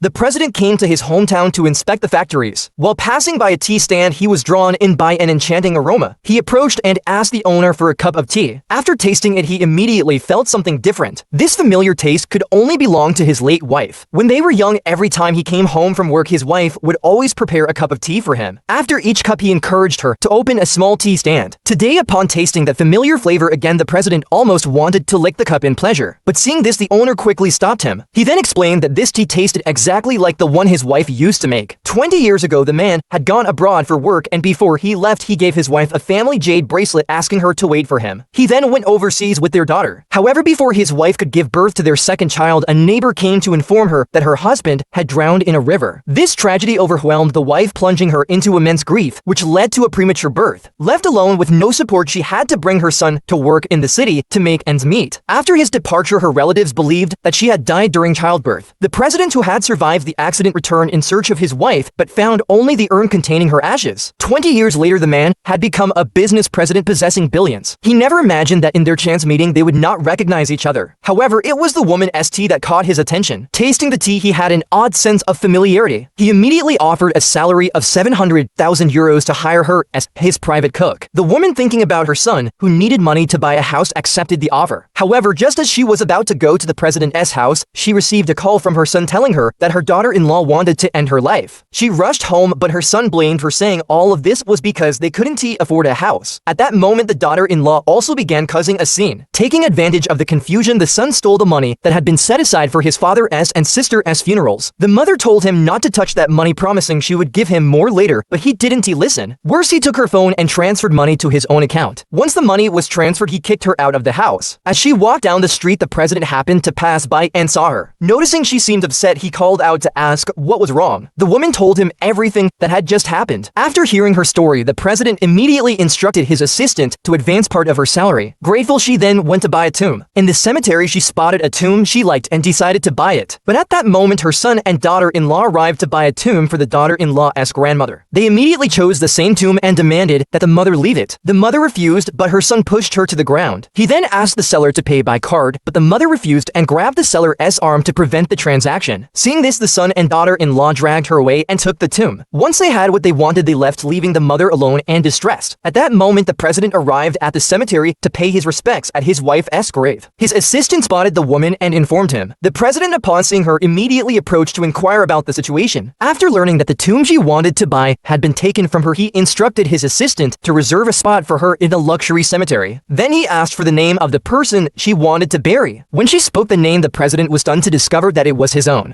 The president came to his hometown to inspect the factories. While passing by a tea stand, he was drawn in by an enchanting aroma. He approached and asked the owner for a cup of tea. After tasting it, he immediately felt something different. This familiar taste could only belong to his late wife. When they were young, every time he came home from work, his wife would always prepare a cup of tea for him. After each cup, he encouraged her to open a small tea stand. Today, upon tasting that familiar flavor again, the president almost wanted to lick the cup in pleasure. But seeing this, the owner quickly stopped him. He then explained that this tea tasted exactly like the one his wife used to make. 20 years ago, the man had gone abroad for work, and before he left, he gave his wife a family jade bracelet, asking her to wait for him. He then went overseas with their daughter. However, before his wife could give birth to their second child, a neighbor came to inform her that her husband had drowned in a river. This tragedy overwhelmed the wife, plunging her into immense grief, which led to a premature birth. Left alone with no support, she had to bring her son to work in the city to make ends meet. After his departure, her relatives believed that she had died during childbirth. The president, who had survived the accident, returned in search of his wife, but found only the urn containing her ashes. 20 years later, the man had become a business president possessing billions. He never imagined that in their chance meeting, they would not recognize each other. However, it was the woman St that caught his attention. Tasting the tea, he had an odd sense of familiarity. He immediately offered a salary of 700,000 euros to hire her as his private cook. The woman, thinking about her son, who needed money to buy a house, accepted the offer. However, just as she was about to go to the president's house, she received a call from her son telling her that her daughter-in-law wanted to end her life. She rushed home, but her son blamed her, saying all of this was because they couldn't afford a house. At that moment, the daughter-in-law also began causing a scene. Taking advantage of the confusion, the son stole the money that had been set aside for his father's and sister's funerals. The mother told him not to touch that money, promising she would give him more later, but he didn't listen. Worse, he took her phone and transferred money to his own account. Once the money was transferred, he kicked her out of the house. As she walked down the street, the president happened to pass by and saw her. Noticing she seemed upset, he called out to ask what was wrong. The woman told him everything that had just happened. After hearing her story, the president immediately instructed his assistant to advance part of her salary. Grateful, she then went to buy a tomb. In the cemetery, she spotted a tomb she liked and decided to buy it. But at that moment, her son and daughter-in-law arrived to buy a tomb for the daughter-in-law's grandmother. They immediately chose the same tomb and demanded that the mother leave it. The mother refused, but her son pushed her to the ground. He then asked the seller to pay by card, but the mother refused and grabbed the seller's arm to prevent the transaction. Seeing this, the son and daughter-in-law dragged her away and took the tomb. Once they had what they wanted, they left, leaving the mother alone and distressed. At that moment, the president arrived at the cemetery to pay his respects at his wife's grave. His assistant spotted the woman and informed him. The president, upon seeing her, immediately approached to inquire about the situation. After learning that the tomb she wanted to buy had been taken from her, he instructed his assistant to reserve a spot for her in a luxury cemetery. Then he asked for the name of the person she wanted to bury. When she spoke the name, the president was stunned to discover that it was his own.